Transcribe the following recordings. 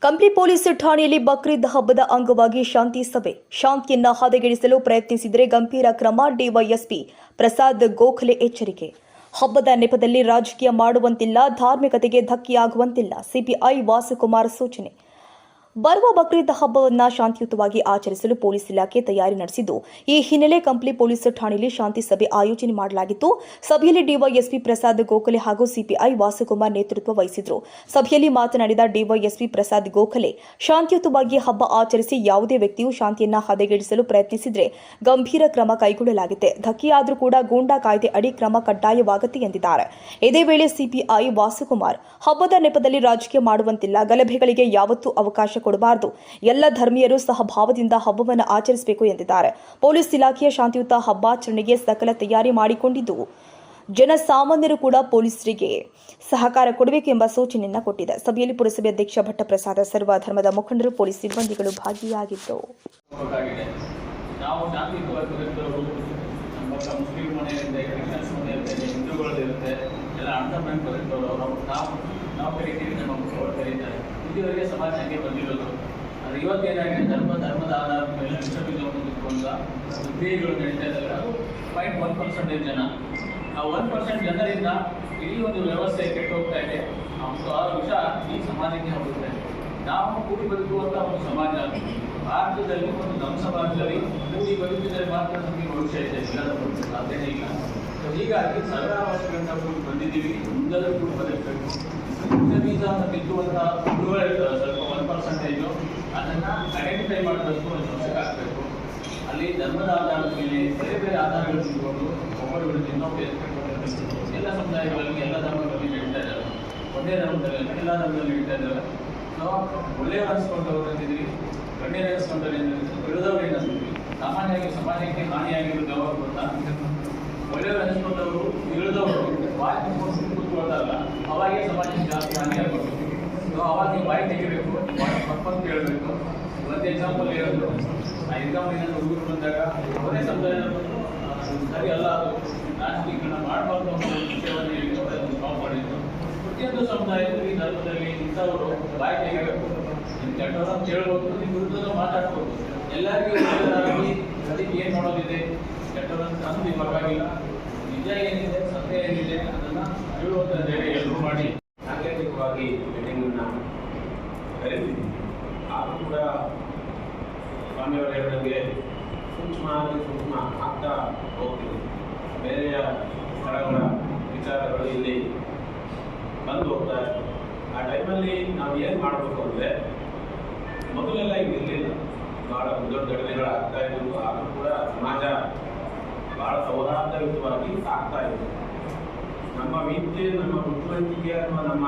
Kampli police ಠಾಣೆಯಲ್ಲಿ ಬಕ್ರೀದ್ ಹಬ್ಬದ ಅಂಗವಾಗಿ ಶಾಂತಿ ಸಭೆ. ಶಾಂತಿಯನ್ನ ಹದಗೆಡಿಸಲು ಪ್ರಯತ್ನಿಸಿದರೆ ಗಂಭೀರ ಕ್ರಮ. ಡಿವೈಎಸ್ಪಿ ಪ್ರಸಾದ್ ಗೋಖಲೆ ಎಚ್ಚರಿಕೆ. ಹಬ್ಬದ ನೆಪದಲ್ಲಿ ರಾಜಕೀಯ ಮಾಡುವಂತಿಲ್ಲ, ಧಾರ್ಮಿಕತೆಗೆ ಧಕ್ಕೆಯಾಗುವಂತಿಲ್ಲ. ಸಿಪಿಐ ವಾಸುಕುಮಾರ್ ಸೂಚನೆ. ಬರುವ ಬಕ್ರೀದ್ ಹಬ್ಬವನ್ನು ಶಾಂತಿಯುತವಾಗಿ ಆಚರಿಸಲು ಪೊಲೀಸ್ ಇಲಾಖೆ ತಯಾರಿ ನಡೆಸಿದ್ದು, ಈ ಹಿನ್ನೆಲೆ ಕಂಪ್ಲಿ ಪೊಲೀಸ್ ಠಾಣೆಯಲ್ಲಿ ಶಾಂತಿ ಸಭೆ ಆಯೋಜನೆ ಮಾಡಲಾಗಿತ್ತು. ಸಭೆಯಲ್ಲಿ ಡಿವೈಎಸ್ಪಿ ಪ್ರಸಾದ್ ಗೋಖಲೆ ಹಾಗೂ ಸಿಪಿಐ ವಾಸುಕುಮಾರ್ ನೇತೃತ್ವ ವಹಿಸಿದ್ರು. ಸಭೆಯಲ್ಲಿ ಮಾತನಾಡಿದ ಡಿವೈಎಸ್ಪಿ ಪ್ರಸಾದ್ ಗೋಖಲೆ, ಶಾಂತಿಯುತವಾಗಿ ಹಬ್ಬ ಆಚರಿಸಿ ಯಾವುದೇ ವ್ಯಕ್ತಿಯು ಶಾಂತಿಯನ್ನ ಹದಗೆಡಿಸಲು ಪ್ರಯತ್ನಿಸಿದರೆ ಗಂಭೀರ ಕ್ರಮ ಕೈಗೊಳ್ಳಲಾಗಿದೆ. ಧಕ್ಕೆಯಾದರೂ ಕೂಡ ಗೂಂಡಾ ಕಾಯ್ದೆ ಅಡಿ ಕ್ರಮ ಕಡ್ಡಾಯವಾಗುತ್ತೆ ಎಂದಿದ್ದಾರೆ. ಇದೇ ವೇಳೆ ಸಿಪಿಐ ವಾಸುಕುಮಾರ್, ಹಬ್ಬದ ನೆಪದಲ್ಲಿ ರಾಜಕೀಯ ಮಾಡುವಂತಿಲ್ಲ, ಗಲಭೆಗಳಿಗೆ ಯಾವತ್ತೂ ಅವಕಾಶ ಕೊಡಬಾರದು, ಎಲ್ಲ ಧರ್ಮೀಯರು ಸಹಭಾವದಿಂದ ಹಬ್ಬವನ್ನು ಆಚರಿಸಬೇಕು ಎಂದಿದ್ದಾರೆ. ಪೊಲೀಸ್ ಇಲಾಖೆಯ ಶಾಂತಿಯುತ ಹಬ್ಬಾಚರಣೆಗೆ ಸಕಲ ತಯಾರಿ ಮಾಡಿಕೊಂಡಿದ್ದು, ಜನಸಾಮಾನ್ಯರು ಕೂಡ ಪೊಲೀಸರಿಗೆ ಸಹಕಾರ ಕೊಡಬೇಕು ಎಂಬ ಸೂಚನೆಯನ್ನು ಕೊಟ್ಟಿದೆ. ಸಭೆಯಲ್ಲಿ ಪುರಸಭೆ ಅಧ್ಯಕ್ಷ ಭಟ್ಟಪ್ರಸಾದ, ಸರ್ವ ಧರ್ಮದ ಮುಖಂಡರು, ಪೊಲೀಸ್ ಸಿಬ್ಬಂದಿಗಳು ಭಾಗಿಯಾಗಿದ್ದರು. ಇದುವರೆಗೆ ಸಮಾಜ ಹಂಗೆ ಬಂದಿರೋದು. ಅದು ಇವತ್ತೇನಾಗಿದೆ, ಧರ್ಮದ ಆಧಾರದ ಮೇಲೆ ವಿಶ್ವವಿದ್ಯಾಲಯ ಕ್ರಿಯೆಗಳು ನಡೀತಾ ಇದ್ದಾರೆ. ಅದು 0.1% ಜನ, ಆ 1% ಜನರಿಂದ ಇಡೀ ಒಂದು ವ್ಯವಸ್ಥೆ ಕೆಟ್ಟು ಹೋಗ್ತಾ ಇದೆ. ಆ ವಿಷ ಈ ಸಮಾಜಕ್ಕೆ ಹೋಗುತ್ತೆ. ನಾವು ಕೂಡಿ ಬದುಕುವಂಥ ಒಂದು ಸಮಾಜ ಭಾರತದಲ್ಲಿ, ಒಂದು ನಮ್ಮ ಸಮಾಜದಲ್ಲಿ ಕೂಡಿ ಬದುಕಿದರೆ ಮಾತ್ರ ನಮಗೆ ಭವಿಷ್ಯ ಇದೆ, ಇಲ್ಲದ ಸಾಧ್ಯನೇ ಇಲ್ಲ. ಸೊ ಹೀಗಾಗಿ ಸಾವಿರಾರು ವರ್ಷಗಳಿಂದ ಕೂಡಿ ಬಂದಿದ್ದೀವಿ, ಮುಂದೆಲ್ಲೂ ಕೂಡಿ ಬದುಕಬೇಕು. ಬೀಜವನ್ನು ಬಿತ್ತುವಂಥ ಹುಡುಗರು ಇರ್ತದೆ, ಸ್ವಲ್ಪ 1% ಅದನ್ನು ಐಡೆಂಟಿಫೈ ಮಾಡೋದಕ್ಕೂ ಒಂದು ವರ್ಷಕ್ಕೆ ಆಗಬೇಕು. ಅಲ್ಲಿ ಧರ್ಮದ ಆಧಾರದ ಮೇಲೆ ಬೇರೆ ಬೇರೆ ಆಧಾರಗಳು ತಿಳ್ಕೊಂಡು ಒಬ್ಬರು ಇನ್ನೊಬ್ಬರು ಎಲ್ಲ ಸಮುದಾಯಗಳಲ್ಲಿ, ಎಲ್ಲ ಧರ್ಮಗಳಲ್ಲಿ ನಡೀತಾ ಇದ್ದಾರೆ. ಒಂದೇ ಧರ್ಮದಲ್ಲಿ ಎಲ್ಲ ಧರ್ಮದಲ್ಲಿ ನಡೀತಾ ಇದ್ದಾರೆ. ನಾವು ಒಳ್ಳೆಯವರು ಅನಿಸ್ಕೊಂಡವ್ರು ಅಂತಿದ್ರಿ, ಗಣ್ಯರು ಅನಿಸ್ಕೊಂಡ್ರೆ ಬಿಡದವ್ರು ಏನಂತಿದ್ವಿ. ಸಾಮಾನ್ಯವಾಗಿ ಸಮಾಜಕ್ಕೆ ಹಾನಿಯಾಗಿರೋದು ಯಾವಾಗ ಗೊತ್ತಾ? ಒಳ್ಳೆಯವರು ಅನಿಸ್ಕೊಂಡವರು ಇಳಿದವರು ಬಾಯಿ ಕೂತ್ಕೊಳ್ತಾರಲ್ಲ, ಅವಾಗೇ ಸಮಾಜಕ್ಕೆ ಜಾಸ್ತಿ ಹಾನಿ ಆಗಬೇಕು. ಅವಾಗ ನೀವು ಬಾಯಿ ತೆಗಿಬೇಕು, ಪಕ್ಕಂತ ಕೇಳಬೇಕು. ಒಂದು ಎಕ್ಸಾಂಪಲ್ ಹೇಳಿದ್ರು, ಆ ಎಕ್ಸಾಂಪಲ್ ಹುಡುಗರು ಬಂದಾಗ ಅವರೇ ಸಮುದಾಯದವರು ಸರಿ ಅಲ್ಲ, ಅದು ರಾಜಕೀಕರಣ ಮಾಡಬಾರ್ದು ಅನ್ನೋ ವಿಷಯವನ್ನು ಹೇಳಿ ಅದನ್ನು ಸ್ಟಾಪ್ ಮಾಡಿದ್ರು. ಪ್ರತಿಯೊಂದು ಸಮುದಾಯದಲ್ಲಿ, ಧರ್ಮದಲ್ಲಿ ಇಂಥವರು ಬಾಯಿ ತೆಗಿಬೇಕು. ನಿಮ್ಮ ಕೆಟ್ಟವರನ್ನು ಕೇಳ್ಬೋದು, ನಿಮ್ಮ ವಿರುದ್ಧ ಮಾತಾಡ್ಬೋದು. ಎಲ್ಲರಿಗೂ ಒಳ್ಳೆಯದಾಗಿ ಅದಕ್ಕೆ ಏನು ಮಾಡೋದಿದೆ, ಕೆಟ್ಟವರನ್ನು ತಂದು ಇವಾಗಾಗಿಲ್ಲ, ನಿಜ ಏನಿದೆ, ಸತ್ಯ ಏನಿದೆ ಅದನ್ನು ಹೇಳುವಂಥ ಧೈರ್ಯ ಎಲ್ಲರೂ ಮಾಡಿ. ಸಾಂಕೇತಿಕವಾಗಿ ಮೀಟಿಂಗನ್ನು ಕರೆದಿದ್ದೀವಿ. ಆದರೂ ಕೂಡ ಸ್ವಾಮಿಯವರು ಹೇಳಿದಂಗೆ ಸೂಕ್ಷ್ಮ ಆಗ್ತಾ ಹೋಗ್ತೀವಿ. ಬೇರೆಯ ಸ್ಥಳಗಳ ವಿಚಾರಗಳು ಇಲ್ಲಿ ಬಂದು ಹೋಗ್ತಾರೆ. ಆ ಟೈಮಲ್ಲಿ ನಾವು ಏನು ಮಾಡಬೇಕು ಅಂದರೆ, ಮೊದಲೆಲ್ಲ ಈಗ ಇರಲಿಲ್ಲ, ಭಾಳ ದೊಡ್ಡ ಘಟನೆಗಳಾಗ್ತಾ ಇದ್ವು. ಆದರೂ ಕೂಡ ಸಮಾಜ ಭಾಳ ಸೌಹಾರ್ದಯುತವಾಗಿ ಸಾಗ್ತಾ ಇದೆ. ನಮ್ಮ ವಿದ್ಯೆ, ನಮ್ಮ ಬುದ್ಧಿವಂತಿಕೆ ಅಥವಾ ನಮ್ಮ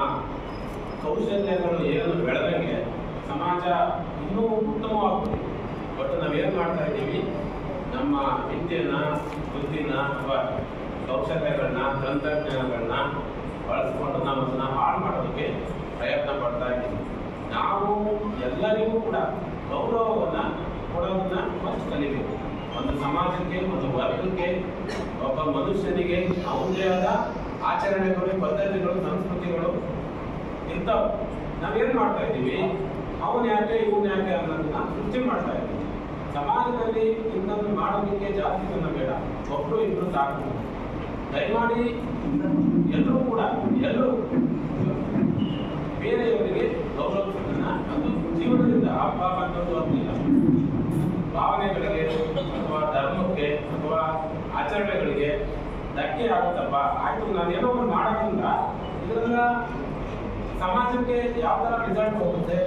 ಕೌಶಲ್ಯಗಳು ಏನು ಬೆಳೆದಂಗೆ ಸಮಾಜ ಇನ್ನೂ ಉತ್ತಮವಾಗ್ತದೆ. ಬಟ್ ನಾವೇನು ಮಾಡ್ತಾ ಇದ್ದೀವಿ, ನಮ್ಮ ವಿದ್ಯೆನ, ಬುದ್ಧಿನ ಅಥವಾ ಕೌಶಲ್ಯಗಳನ್ನ, ತಂತ್ರಜ್ಞಾನಗಳನ್ನ ಬಳಸ್ಕೊಂಡು ನಾವು ಅದನ್ನು ಹಾಳು ಮಾಡೋದಕ್ಕೆ ಪ್ರಯತ್ನ ಪಡ್ತಾ ಇದ್ದೀವಿ. ನಾವು ಎಲ್ಲರಿಗೂ ಕೂಡ ಗೌರವವನ್ನು ಕೊಡೋದನ್ನ ಫಸ್ಟ್ ಕಲಿಬೇಕು. ಒಂದು ಸಮಾಜಕ್ಕೆ, ಒಂದು ವರ್ಗಕ್ಕೆ, ಒಬ್ಬ ಮನುಷ್ಯನಿಗೆ ಅವನದೇ ಆದ ಆಚರಣೆಗಳು, ಪದ್ಧತಿಗಳು, ಸಂಸ್ಕೃತಿಗಳು ಇಂಥವು. ನಾವೇನು ಮಾಡ್ತಾ ಇದ್ದೀವಿ, ಅವನು ಯಾಕೆ ಇವನು ಯಾಕೆ ಅನ್ನೋದನ್ನ ಸೃಷ್ಟಿ ಮಾಡ್ತಾ ಇದ್ದೀವಿ. ಸಮಾಜದಲ್ಲಿ ಇನ್ನೊಂದು ಮಾಡೋದಕ್ಕೆ ಜಾಸ್ತಿ ಜನ ಬೇಡ, ಒಬ್ಬರು ಇಬ್ಬರು ಸಾಕು. ದಯಮಾಡಿ ಎಲ್ಲರೂ ಕೂಡ ಬೇರೆಯವರಿಗೆ ಗೌರವಿಸೋದನ್ನ ಒಂದು ಜೀವನದಿಂದ ಹಬ್ಬ ಅನ್ನೋದು ಅಂತಿಲ್ಲ. ಭಾವನೆಗಳಿಗೆ ಅಥವಾ ಧರ್ಮಕ್ಕೆ ಅಥವಾ ಆಚರಣೆಗಳಿಗೆ ಧಕ್ಕೆ ಆಗುತ್ತಪ್ಪ, ಆಯ್ತು ನಾನೇನೋ ಒಂದು ಮಾಡೋದ್ರಿಂದ ಇದರಿಂದ ಸಮಾಜಕ್ಕೆ ಯಾವ ಥರ ರಿಸಲ್ಟ್ ಹೋಗುತ್ತೆ,